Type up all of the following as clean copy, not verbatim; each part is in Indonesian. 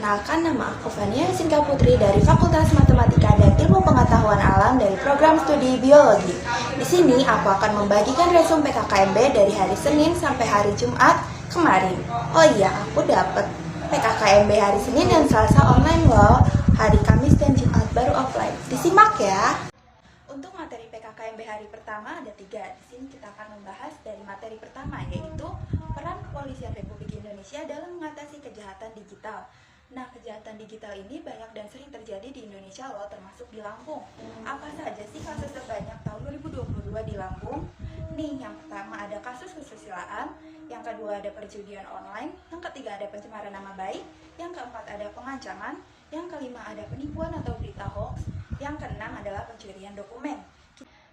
Perkenalkan, nama aku Fania Sinka Putri dari Fakultas Matematika dan Ilmu Pengetahuan Alam dari Program Studi Biologi. Di sini aku akan membagikan resume PKKMB dari hari Senin sampai hari Jumat kemarin. Oh iya, aku dapat PKKMB hari Senin dan Selasa online loh. Hari Kamis dan Jumat baru offline. Disimak ya. Untuk materi PKKMB hari pertama ada 3. Di sini kita akan membahas dari materi pertama, yaitu peran Kepolisian Republik Indonesia dalam mengatasi kejahatan digital. Nah, kejahatan digital ini banyak dan sering terjadi di Indonesia loh, termasuk di Lampung. Apa saja sih kasus terbanyak tahun 2022 di Lampung? Nih, yang pertama ada kasus kesusilaan, yang kedua ada perjudian online, yang ketiga ada pencemaran nama baik, yang keempat ada pengancaman, yang kelima ada penipuan atau berita hoax, yang keenam adalah pencurian dokumen.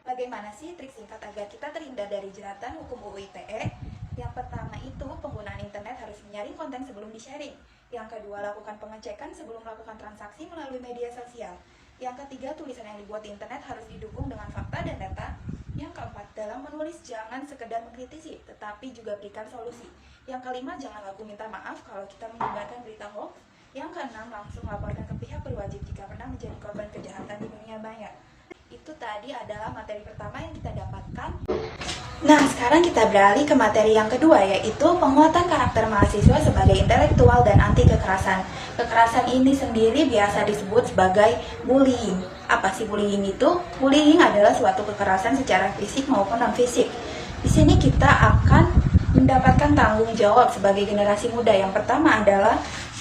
Bagaimana sih trik singkat agar kita terhindar dari jeratan hukum UU ITE? Yang pertama itu penggunaan internet harus menyaring konten sebelum di-sharing. Yang kedua, lakukan pengecekan sebelum melakukan transaksi melalui media sosial. Yang ketiga, tulisan yang dibuat di internet harus didukung dengan fakta dan data. Yang keempat, dalam menulis jangan sekedar mengkritisi, tetapi juga berikan solusi. Yang kelima, jangan laku minta maaf kalau kita menyebarkan berita hoax. Yang keenam, langsung laporkan ke pihak berwajib jika pernah menjadi korban kejahatan di dunia maya. Itu tadi adalah materi pertama yang kita dapatkan. Nah, sekarang kita beralih ke materi yang kedua, yaitu penguatan karakter mahasiswa sebagai intelektual dan anti kekerasan. Kekerasan ini sendiri biasa disebut sebagai bullying. Apa sih bullying itu? Bullying adalah suatu kekerasan secara fisik maupun non-fisik. Di sini kita akan mendapatkan tanggung jawab sebagai generasi muda. Yang pertama adalah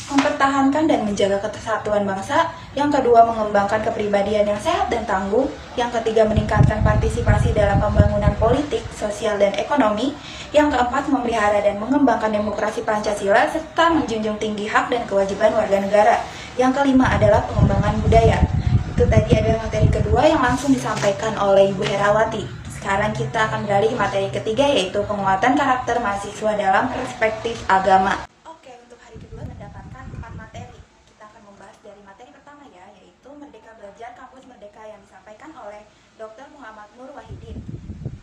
mempertahankan dan menjaga kesatuan bangsa. Yang kedua, mengembangkan kepribadian yang sehat dan tangguh. Yang ketiga, meningkatkan partisipasi dalam pembangunan politik, sosial, dan ekonomi. Yang keempat, memelihara dan mengembangkan demokrasi Pancasila serta menjunjung tinggi hak dan kewajiban warga negara. Yang kelima adalah pengembangan budaya. Itu tadi adalah materi kedua yang langsung disampaikan oleh Ibu Herawati. Sekarang kita akan beralih ke materi ketiga, yaitu penguatan karakter mahasiswa dalam perspektif agama. Yang disampaikan oleh Dr. Muhammad Nur Wahidin.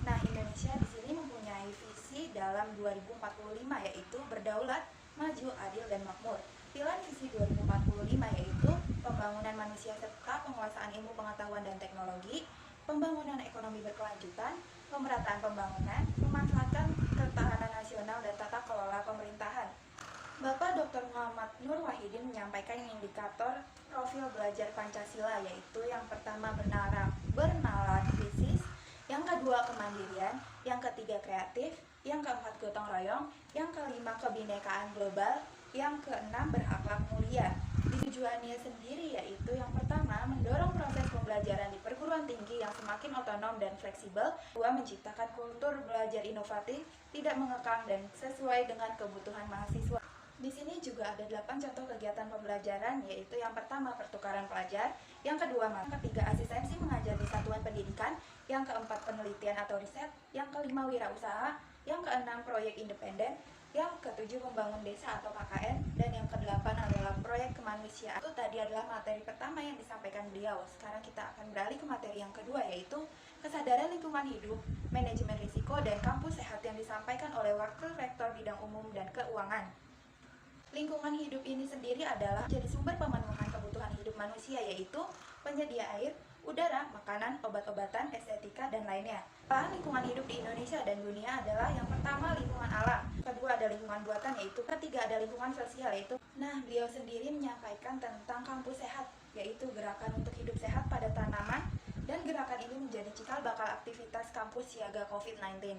Nah, Indonesia di sini mempunyai visi dalam 2045, yaitu berdaulat, maju, adil, dan makmur. Pilar visi 2045 yaitu pembangunan manusia serta penguasaan ilmu pengetahuan dan teknologi, pembangunan ekonomi berkelanjutan, pemerataan pembangunan, memanfaatkan ketahanan nasional dan tata kelola pemerintahan. Bapak Dr. Muhammad Nur Wahidin menyampaikan indikator profil belajar Pancasila, yaitu yang pertama bernalar krisis, yang kedua kemandirian, yang ketiga kreatif, yang keempat gotong royong, yang kelima kebinekaan global, yang keenam berakhlak mulia. Tujuannya sendiri yaitu yang pertama mendorong proses pembelajaran di perguruan tinggi yang semakin otonom dan fleksibel, kedua menciptakan kultur belajar inovatif, tidak mengekang dan sesuai dengan kebutuhan mahasiswa. Di sini juga ada 8 contoh kegiatan pembelajaran, yaitu yang pertama pertukaran pelajar, yang kedua yang ketiga asistensi mengajar di satuan pendidikan, yang keempat penelitian atau riset, yang kelima wirausaha, yang keenam proyek independen, yang ketujuh membangun desa atau KKN, dan yang kedelapan adalah proyek kemanusiaan. Itu tadi adalah materi pertama yang disampaikan beliau. Sekarang kita akan beralih ke materi yang kedua, yaitu kesadaran lingkungan hidup, manajemen risiko, dan kampus sehat yang disampaikan oleh Wakil Rektor Bidang Umum dan Keuangan. Lingkungan hidup ini sendiri adalah jadi sumber pemenuhan kebutuhan hidup manusia, yaitu penyedia air, udara, makanan, obat-obatan, estetika, dan lainnya. Lingkungan hidup di Indonesia dan dunia adalah yang pertama lingkungan alam, kedua ada lingkungan buatan, yaitu ketiga ada lingkungan sosial, yaitu. Nah, beliau sendiri menyampaikan tentang kampus sehat, yaitu gerakan untuk hidup sehat pada tanaman, dan gerakan ini menjadi cikal bakal aktivitas kampus siaga COVID-19.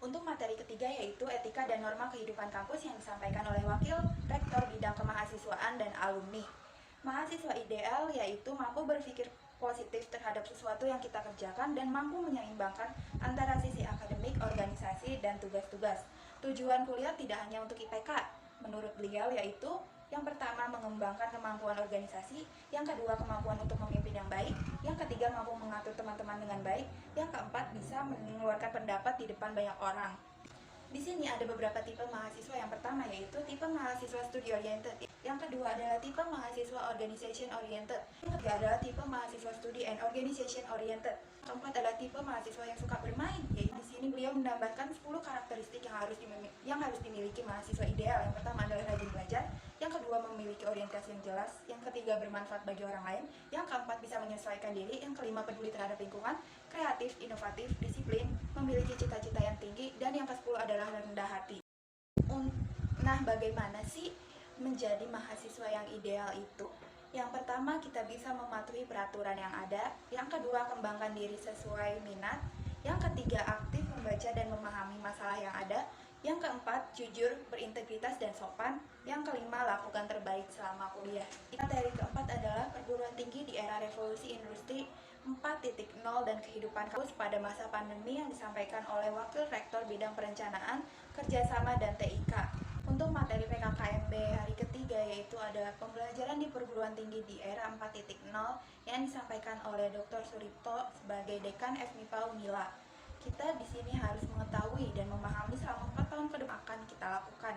Untuk materi ketiga yaitu etika dan norma kehidupan kampus yang disampaikan oleh Wakil Rektor Bidang Kemahasiswaan dan Alumni. Mahasiswa ideal yaitu mampu berpikir positif terhadap sesuatu yang kita kerjakan dan mampu menyeimbangkan antara sisi akademik, organisasi, dan tugas-tugas. Tujuan kuliah tidak hanya untuk IPK, menurut beliau yaitu yang pertama mengembangkan kemampuan organisasi, yang kedua kemampuan untuk memimpin yang baik, yang ketiga mampu mengatur teman-teman dengan baik, yang keempat bisa mengeluarkan pendapat di depan banyak orang. Di sini ada beberapa tipe mahasiswa. Yang pertama yaitu tipe mahasiswa studi oriented. Yang kedua adalah tipe mahasiswa organization oriented. Yang ketiga adalah tipe mahasiswa studi and organization oriented. Keempat adalah tipe mahasiswa yang suka bermain. Yaitu di sini beliau menambahkan 10 karakteristik yang harus dimiliki mahasiswa ideal. Yang pertama adalah rajin belajar. Yang kedua memiliki orientasi yang jelas. Yang ketiga bermanfaat bagi orang lain. Yang keempat bisa menyesuaikan diri. Yang kelima peduli terhadap lingkungan, kreatif, inovatif, disiplin, memiliki cita-cita yang tinggi, dan yang ke-10 adalah rendah hati. Nah, bagaimana sih menjadi mahasiswa yang ideal itu? Yang pertama, kita bisa mematuhi peraturan yang ada. Yang kedua, kembangkan diri sesuai minat. Yang ketiga, aktif membaca dan memahami masalah yang ada. Yang keempat, jujur, berintegritas dan sopan. Yang kelima, lakukan terbaik selama kuliah. Materi keempat adalah perguruan tinggi di era revolusi industri 4.0 dan kehidupan kampus pada masa pandemi yang disampaikan oleh Wakil Rektor Bidang Perencanaan, Kerjasama, dan TIK. Untuk materi PKKMB hari ketiga yaitu ada pembelajaran di perguruan tinggi di era 4.0 yang disampaikan oleh Dr. Suripto sebagai Dekan FMIPA Unila. Kita di sini harus mengetahui dan memahami selama 4 tahun ke depan akan kita lakukan.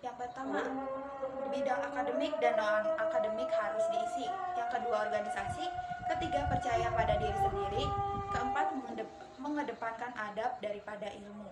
Yang pertama, bidang akademik dan non-akademik harus diisi. Yang kedua, organisasi. Ketiga, percaya pada diri sendiri. Keempat, mengedepankan adab daripada ilmu.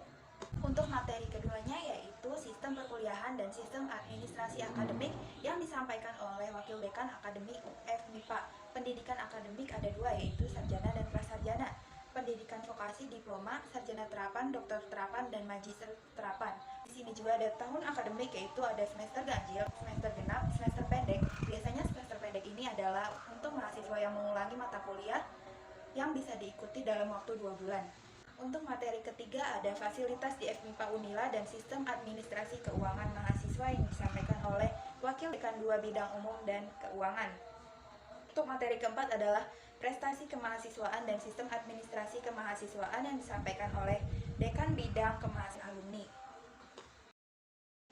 Untuk materi keduanya yaitu sistem perkuliahan dan sistem administrasi akademik yang disampaikan oleh Wakil Dekan Akademik FMIPA. Pendidikan akademik ada dua yaitu sarjana dan prasarjana. Pendidikan vokasi, diploma, sarjana terapan, dokter terapan, dan magister terapan. Di sini juga ada tahun akademik yaitu ada semester ganjil, semester genap, semester pendek. Biasanya semester pendek ini adalah untuk mahasiswa yang mengulangi mata kuliah yang bisa diikuti dalam waktu 2 bulan. Untuk materi ketiga ada fasilitas di FMIPA Unila dan sistem administrasi keuangan mahasiswa yang disampaikan oleh Wakil Dekan 2 Bidang Umum dan Keuangan. Untuk materi keempat adalah prestasi kemahasiswaan dan sistem administrasi kemahasiswaan yang disampaikan oleh Dekan Bidang Kemahasiswaan Alumni.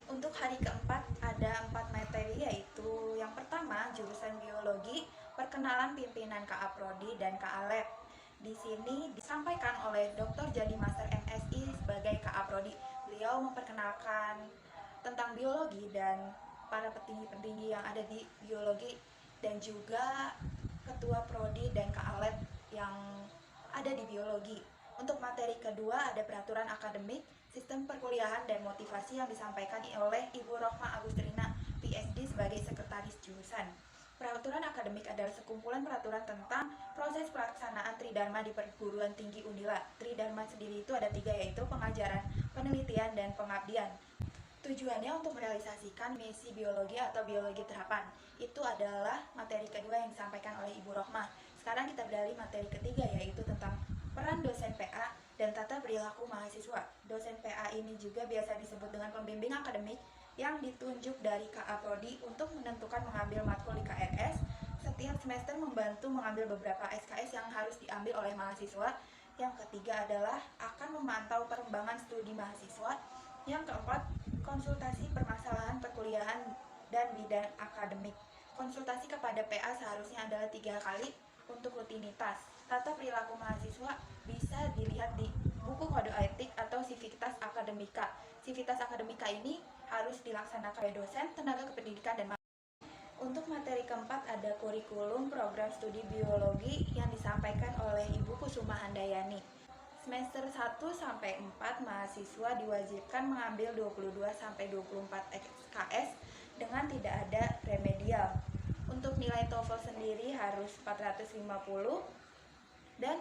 Untuk hari keempat ada 4 materi yaitu yang pertama jurusan biologi, perkenalan pimpinan KA Prodi dan KA Lab. Di sini disampaikan oleh Dr. Jadi Master MSI sebagai KA Prodi. Beliau memperkenalkan tentang biologi dan para petinggi-petinggi yang ada di biologi dan juga ketua prodi dan KA Lab yang ada di biologi. Untuk materi kedua ada peraturan akademik, sistem perkuliahan dan motivasi yang disampaikan oleh Ibu Rohma Agustrina, PhD sebagai sekretaris jurusan. Peraturan akademik adalah sekumpulan peraturan tentang proses pelaksanaan Tridharma di perguruan tinggi Unila. Tridharma sendiri itu ada 3 yaitu pengajaran, penelitian, dan pengabdian. Tujuannya untuk merealisasikan misi biologi atau biologi terapan. Itu adalah materi kedua yang disampaikan oleh Ibu Rohma. Sekarang kita beralih materi ketiga yaitu tentang peran dosen PA dan tata perilaku mahasiswa. Dosen PA ini juga biasa disebut dengan pembimbing akademik yang ditunjuk dari KA Prodi untuk menentukan mengambil matkul di KRS. Setiap semester membantu mengambil beberapa SKS yang harus diambil oleh mahasiswa. Yang ketiga adalah akan memantau perkembangan studi mahasiswa. Yang keempat, konsultasi permasalahan perkuliahan dan bidang akademik. Konsultasi kepada PA seharusnya adalah 3 kali untuk rutinitas. Tata perilaku mahasiswa bisa dilihat di buku kode etik atau Civitas Akademika. Civitas Akademika ini harus dilaksanakan oleh dosen, tenaga kependidikan, dan untuk materi keempat ada kurikulum program studi biologi yang disampaikan oleh Ibu Kusuma Handayani. Semester 1-4 mahasiswa diwajibkan mengambil 22-24 SKS dengan tidak ada remedial. Untuk nilai TOEFL sendiri harus 450 dan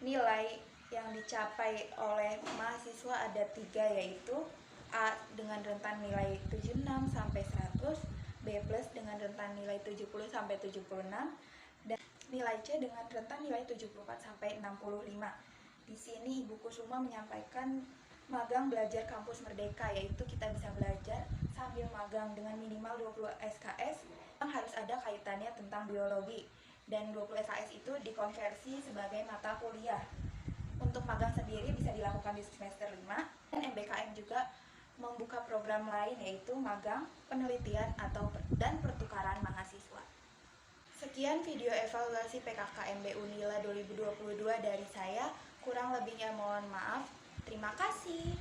nilai yang dicapai oleh mahasiswa ada 3 yaitu A dengan rentan nilai 76 sampai 100, B+ dengan rentan nilai 70 sampai 76 dan nilai C dengan rentan nilai 74 sampai 65. Di sini Ibu Kusuma menyampaikan magang belajar kampus merdeka, yaitu kita bisa belajar sambil magang dengan minimal 20 SKS yang harus ada kaitannya tentang biologi, dan 20 SKS itu dikonversi sebagai mata kuliah. Untuk magang sendiri bisa dilakukan di semester 5, dan MBKM juga membuka program lain yaitu magang, penelitian, dan pertukaran mahasiswa. Sekian video evaluasi PKKMB Unila 2022 dari saya. Kurang lebihnya mohon maaf. Terima kasih.